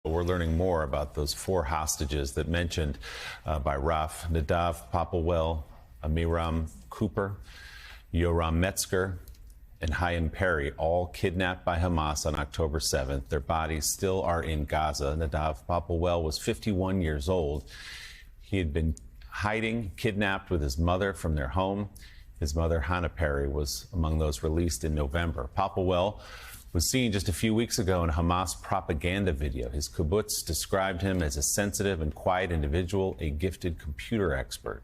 We're learning more about those four hostages that mentioned by Raf: Nadav Popplewell, Amiram Cooper, Yoram Metzger, and Chaim Perry, all kidnapped by Hamas on October 7th. Their bodies still are in Gaza. Nadav Popplewell was 51 years old. He had been hiding, kidnapped with his mother from their home. His mother, Hannah Perry, was among those released in November. Popplewell was seen just a few weeks ago in a Hamas propaganda video. His kibbutz described him as a sensitive and quiet individual, a gifted computer expert.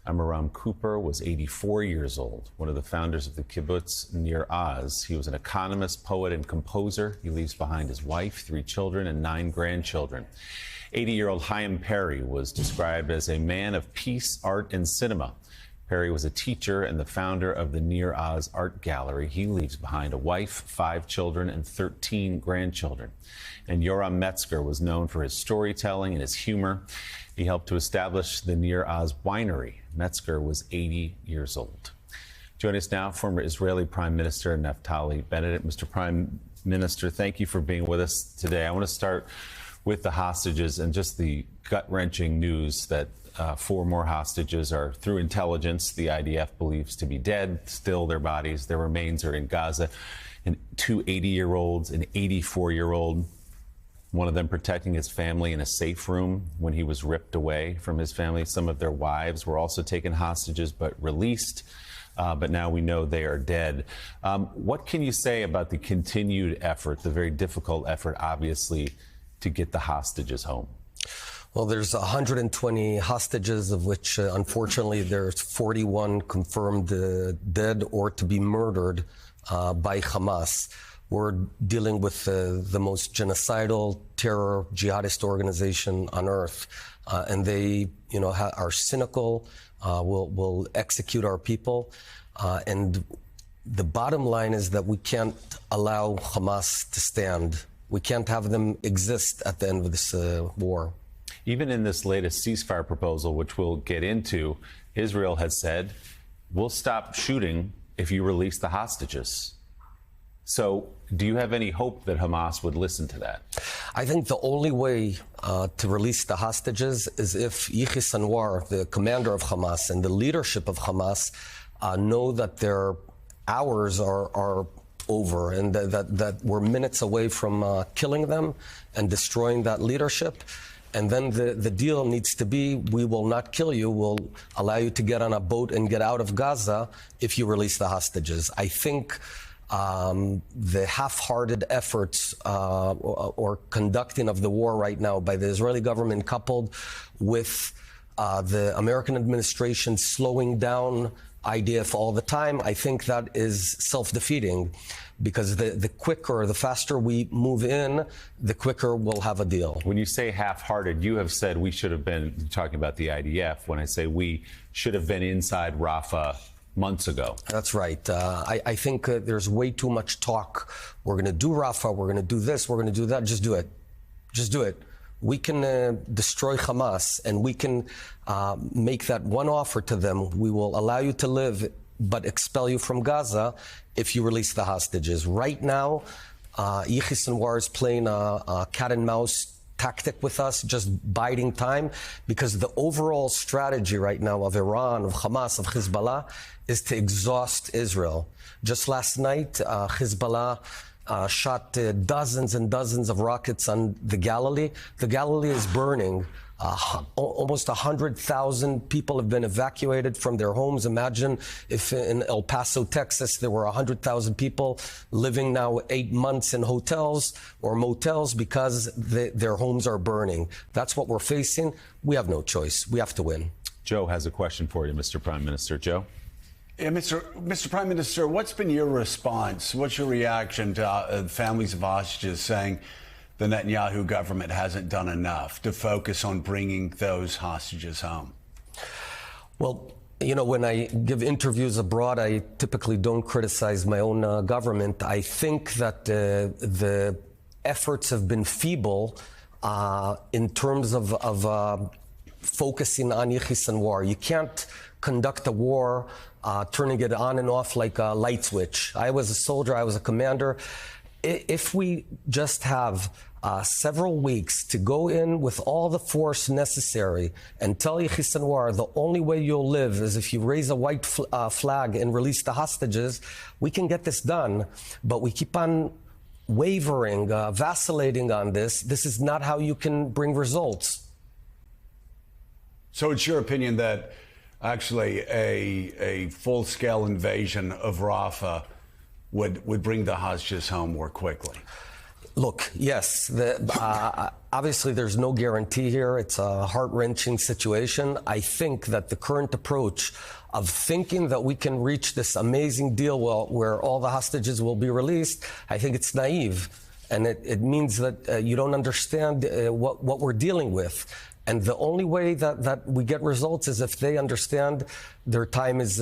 Amiram Cooper was 84 years old, one of the founders of the kibbutz Nir Oz. He was an economist, poet, and composer. He leaves behind his wife, 3 children, and 9 grandchildren. 80-year-old Chaim Perry was described as a man of peace, art, and cinema. Perry was a teacher and the founder of the Nir Oz Art Gallery. He leaves behind a wife, 5 children, and 13 grandchildren. And Yoram Metzger was known for his storytelling and his humor. He helped to establish the Nir Oz Winery. Metzger was 80 years old. Joining us now, former Israeli Prime Minister Naftali Bennett. Mr. Prime Minister, thank you for being with us today. I want to start with the hostages and just the gut-wrenching news that 4 more hostages are, through intelligence, the IDF believes to be dead. Still, their bodies, their remains are in Gaza. And 2 80-year-olds, an 84-year-old, one of them protecting his family in a safe room when he was ripped away from his family. Some of their wives were also taken hostages but released. But now we know they are dead. What can you say about the continued effort, the very difficult effort, obviously, to get the hostages home? Well, there's 120 hostages, of which, unfortunately, there's 41 confirmed dead or to be murdered by Hamas. We're dealing with the most genocidal terror jihadist organization on earth, and they, are cynical. Will execute our people, and the bottom line is that we can't allow Hamas to stand. We can't have them exist at the end of this war. Even in this latest ceasefire proposal, which we'll get into, Israel has said, we'll stop shooting if you release the hostages. So do you have any hope that Hamas would listen to that? I think the only way to release the hostages is if Yahya Sinwar, the commander of Hamas, and the leadership of Hamas know that their hours are over and that we're minutes away from killing them and destroying that leadership. And then the deal needs to be, we will not kill you, we'll allow you to get on a boat and get out of Gaza if you release the hostages. I think the half-hearted efforts or conducting of the war right now by the Israeli government, coupled with the American administration slowing down IDF all the time, I think that is self-defeating, because the quicker, the faster we move in, the quicker we'll have a deal. When you say half-hearted, you have said we should have been talking about the IDF. When I say we should have been inside Rafah months ago. That's right. I think there's way too much talk. We're going to do Rafah, we're going to do this, we're going to do that. Just do it. Just do it. We can destroy Hamas, and we can make that one offer to them. We will allow you to live, but expel you from Gaza if you release the hostages. Right now, Yahya Sinwar is playing a cat and mouse tactic with us, just biding time, because the overall strategy right now of Iran, of Hamas, of Hezbollah is to exhaust Israel. Just last night, Hezbollah shot dozens and dozens of rockets on the Galilee. The Galilee is burning. Almost 100,000 people have been evacuated from their homes. Imagine if in El Paso, Texas, there were 100,000 people living now 8 months in hotels or motels because their homes are burning. That's what we're facing. We have no choice. We have to win. Joe has a question for you, Mr. Prime Minister. Joe? Yeah, Mr. Prime Minister, what's been your response? What's your reaction to families of hostages saying the Netanyahu government hasn't done enough to focus on bringing those hostages home? Well, when I give interviews abroad, I typically don't criticize my own government. I think that the efforts have been feeble in terms of focusing on Yahya Sinwar. You can't conduct a war turning it on and off like a light switch. I was a soldier, I was a commander. If we just have several weeks to go in with all the force necessary and tell Yahya Sinwar the only way you'll live is if you raise a white flag and release the hostages, we can get this done. But we keep on wavering, vacillating on this. This is not how you can bring results. So it's your opinion that actually a full-scale invasion of Rafah would bring the hostages home more quickly? Look, yes, obviously there's no guarantee here. It's a heart-wrenching situation. I think that the current approach of thinking that we can reach this amazing deal where all the hostages will be released, I think it's naive. And it means that you don't understand what we're dealing with. And the only way that we get results is if they understand their time is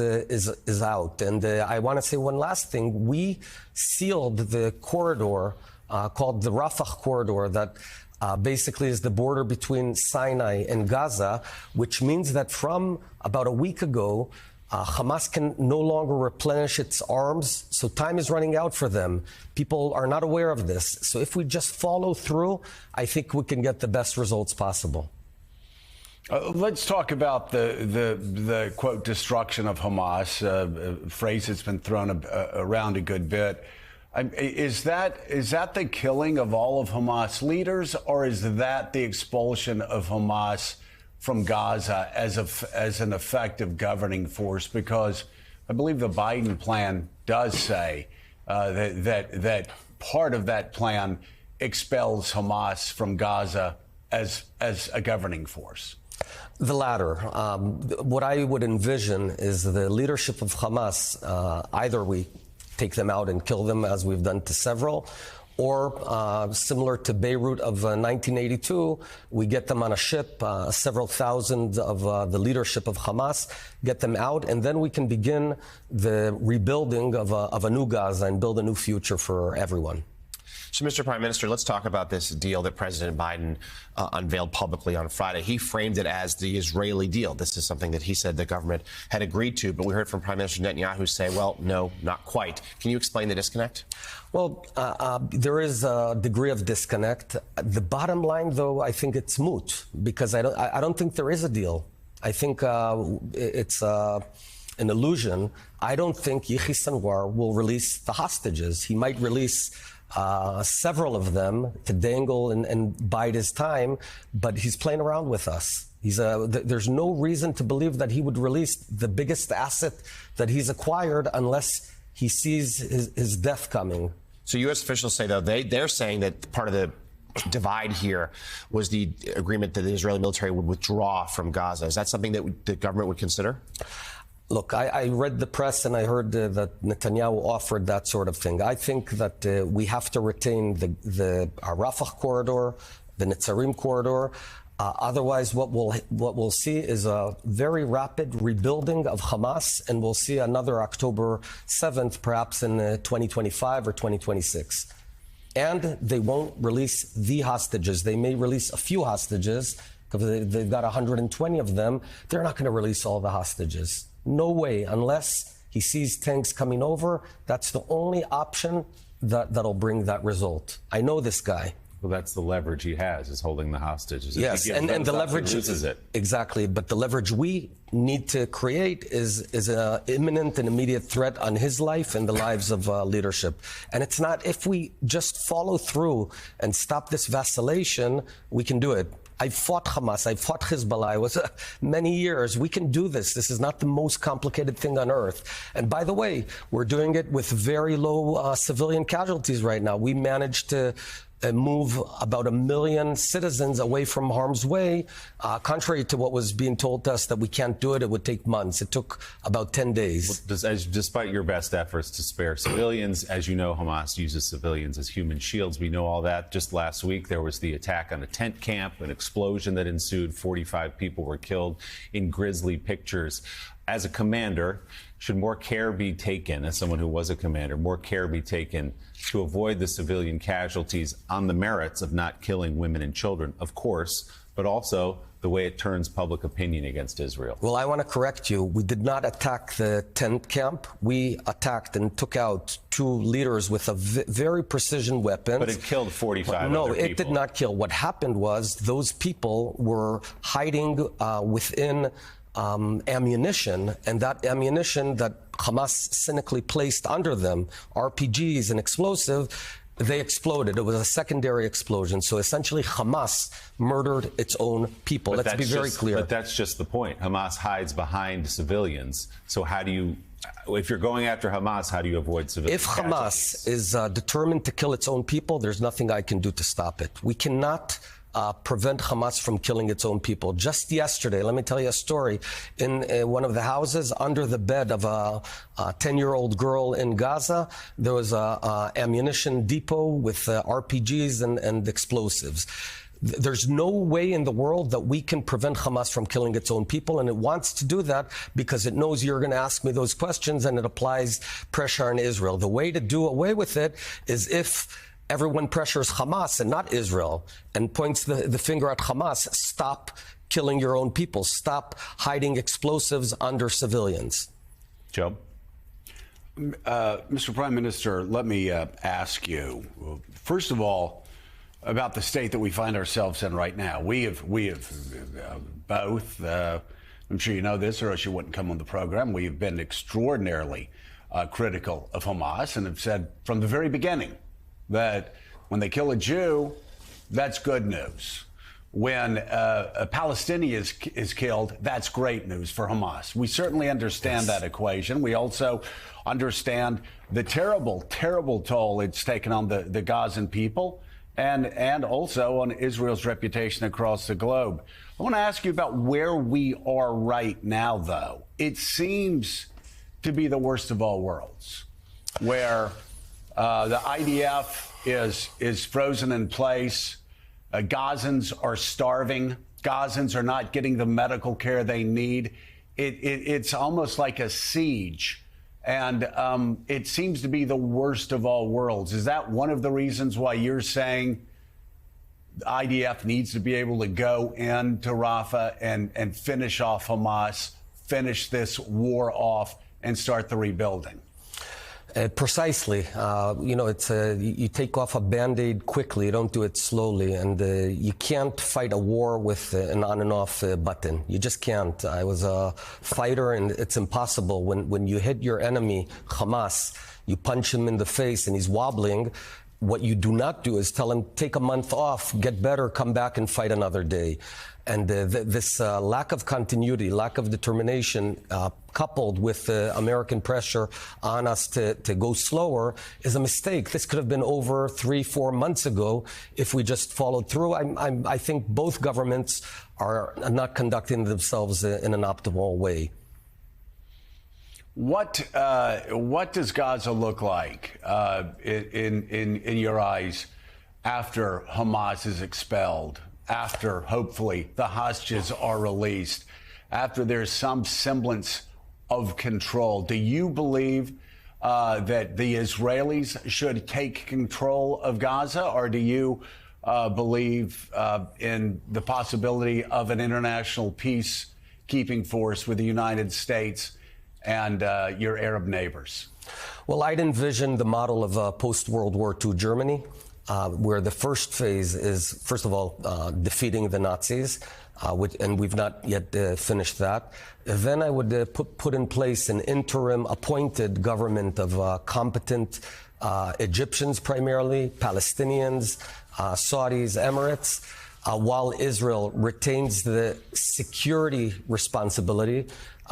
out. And I want to say one last thing. We sealed the corridor called the Rafah corridor that basically is the border between Sinai and Gaza, which means that from about a week ago, Hamas can no longer replenish its arms, so time is running out for them. People are not aware of this. So if we just follow through, I think we can get the best results possible. Let's talk about the quote destruction of Hamas, a phrase that's been thrown around a good bit. Is that the killing of all of Hamas leaders, or is that the expulsion of Hamas from Gaza as an effective governing force? Because I believe the Biden plan does say that part of that plan expels Hamas from Gaza as a governing force. The latter. What I would envision is the leadership of Hamas, either we take them out and kill them, as we've done to several, or similar to Beirut of 1982, we get them on a ship, several thousand of the leadership of Hamas, get them out, and then we can begin the rebuilding of a new Gaza and build a new future for everyone. So, Mr. Prime Minister, let's talk about this deal that President Biden unveiled publicly on Friday. He framed it as the Israeli deal. This is something that he said the government had agreed to, but we heard from Prime Minister Netanyahu say, well, no, not quite. Can you explain the disconnect? Well, there is a degree of disconnect. The bottom line, though, I think it's moot, because I don't think there is a deal. I think it's an illusion. I don't think Yahya Sinwar will release the hostages. He might release several of them to dangle and bide his time, but he's playing around with us. There's no reason to believe that he would release the biggest asset that he's acquired unless he sees his death coming. So U.S. officials say, though, they're saying that part of the divide here was the agreement that the Israeli military would withdraw from Gaza. Is that something that the government would consider? Look, I read the press and I heard that Netanyahu offered that sort of thing. I think that we have to retain the Rafah corridor, the Netzarim corridor. Otherwise, what we'll see is a very rapid rebuilding of Hamas, and we'll see another October 7th, perhaps in 2025 or 2026. And they won't release the hostages. They may release a few hostages, because they've got 120 of them. They're not going to release all the hostages. No way, unless he sees tanks coming over. That's the only option that'll bring that result. I know this guy. Well, that's the leverage he has, is holding the hostages. Yes, and the leverage loses it. Exactly, but the leverage we need to create is an imminent and immediate threat on his life and the lives of leadership. And it's not, if we just follow through and stop this vacillation, we can do it. I fought Hamas, I fought Hezbollah. It was many years. We can do this. This is not the most complicated thing on earth. And by the way, we're doing it with very low civilian casualties right now. We managed to move about 1 million citizens away from harm's way, contrary to what was being told to us that we can't do it. It would take months. It took about 10 days. Despite your best efforts to spare civilians, as you know, Hamas uses civilians as human shields. We know all that. Just last week, there was the attack on a tent camp, an explosion that ensued. 45 people were killed in grisly pictures. As a commander, should more care be taken, as someone who was a commander, more care be taken to avoid the civilian casualties on the merits of not killing women and children, of course, but also the way it turns public opinion against Israel? Well, I want to correct you. We did not attack the tent camp. We attacked and took out 2 leaders with a very precision weapon. But it killed 45 No, other people. it did not kill. What happened was those people were hiding within ammunition, and that ammunition that Hamas cynically placed under them, RPGs and explosive, they exploded. It was a secondary explosion. So essentially, Hamas murdered its own people. But Let's be very clear. But that's just the point. Hamas hides behind civilians. So how do you, if you're going after Hamas, how do you avoid civilian If Hamas is determined to kill its own people, there's nothing I can do to stop it. We cannot prevent Hamas from killing its own people. Just yesterday, let me tell you a story. In one of the houses, under the bed of a 10-year-old girl in Gaza, there was a ammunition depot with RPGs and explosives. There's no way in the world that we can prevent Hamas from killing its own people, and it wants to do that because it knows you're going to ask me those questions, and it applies pressure on Israel. The way to do away with it is if everyone pressures Hamas and not Israel and points the finger at Hamas. Stop killing your own people. Stop hiding explosives under civilians. Joe? Mr. Prime Minister, let me ask you, first of all, about the state that we find ourselves in right now. We have both, I'm sure you know this or else you wouldn't come on the program, we have been extraordinarily critical of Hamas and have said from the very beginning that when they kill a Jew, that's good news. When a Palestinian is killed, that's great news for Hamas. We certainly understand that equation. We also understand the terrible, terrible toll it's taken on the Gazan people and also on Israel's reputation across the globe. I want to ask you about where we are right now, though. It seems to be the worst of all worlds, where the IDF is frozen in place. Gazans are starving. Gazans are not getting the medical care they need. It's almost like a siege. And it seems to be the worst of all worlds. Is that one of the reasons why you're saying the IDF needs to be able to go into Rafah and finish off Hamas, finish this war off, and start the rebuilding? Precisely. It's you take off a Band-Aid quickly. You don't do it slowly. And you can't fight a war with an on and off button. You just can't. I was a fighter, and it's impossible. When you hit your enemy, Hamas, you punch him in the face and he's wobbling. What you do not do is tell him, take a month off, get better, come back and fight another day. And this lack of continuity, lack of determination, coupled with American pressure on us to go slower, is a mistake. This could have been over 3-4 months ago if we just followed through. I think both governments are not conducting themselves in an optimal way. What does Gaza look like in your eyes after Hamas is expelled, after hopefully the hostages are released, after there's some semblance of control? Do you believe that the Israelis should take control of Gaza, or do you believe in the possibility of an international peacekeeping force with the United States and your Arab neighbors? Well, I'd envision the model of post-World War II Germany, where the first phase is, first of all, defeating the Nazis, and we've not yet finished that. Then I would put in place an interim appointed government of competent Egyptians primarily, Palestinians, Saudis, Emirates, while Israel retains the security responsibility.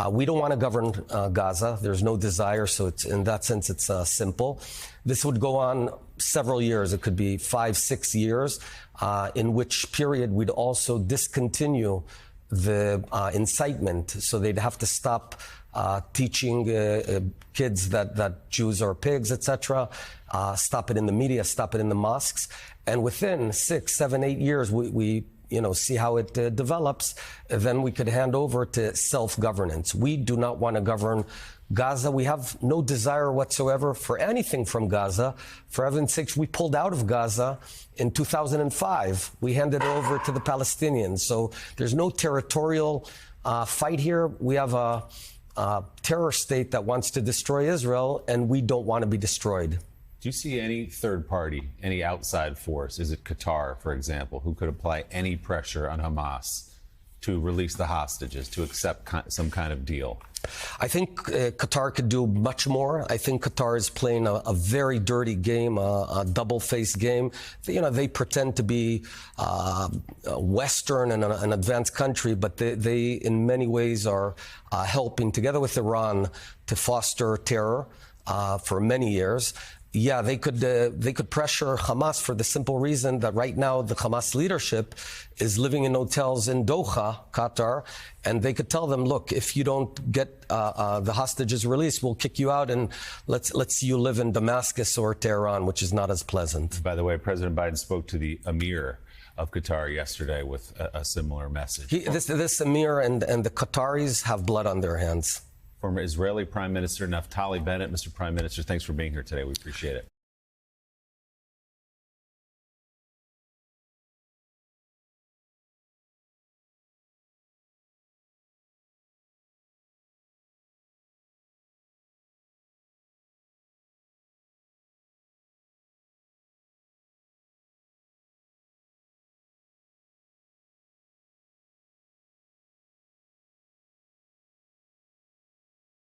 We don't want to govern Gaza. There's no desire, so in that sense, it's simple. This would go on several years. It could be 5-6 years, in which period we'd also discontinue the incitement. So they'd have to stop teaching kids that Jews are pigs, etc. Stop it in the media, stop it in the mosques. And within 6, 7, 8 years, we see how it develops, then we could hand over to self-governance. We do not want to govern Gaza. We have no desire whatsoever for anything from Gaza. For heaven's sakes, we pulled out of Gaza in 2005. We handed it over to the Palestinians. So there's no territorial fight here. We have a terror state that wants to destroy Israel, and we don't want to be destroyed. Do you see any third party, any outside force? Is it Qatar, for example, who could apply any pressure on Hamas to release the hostages, to accept some kind of deal? I think Qatar could do much more. I think Qatar is playing a very dirty game, a double-faced game. They pretend to be Western and an advanced country, but they in many ways are helping, together with Iran, to foster terror for many years. Yeah, they could pressure Hamas for the simple reason that right now the Hamas leadership is living in hotels in Doha, Qatar, and they could tell them, look, if you don't get the hostages released, we'll kick you out, and let's see you live in Damascus or Tehran, which is not as pleasant. By the way, President Biden spoke to the Emir of Qatar yesterday with a similar message. This Emir and the Qataris have blood on their hands. Former Israeli Prime Minister Naftali Bennett. Mr. Prime Minister, thanks for being here today. We appreciate it.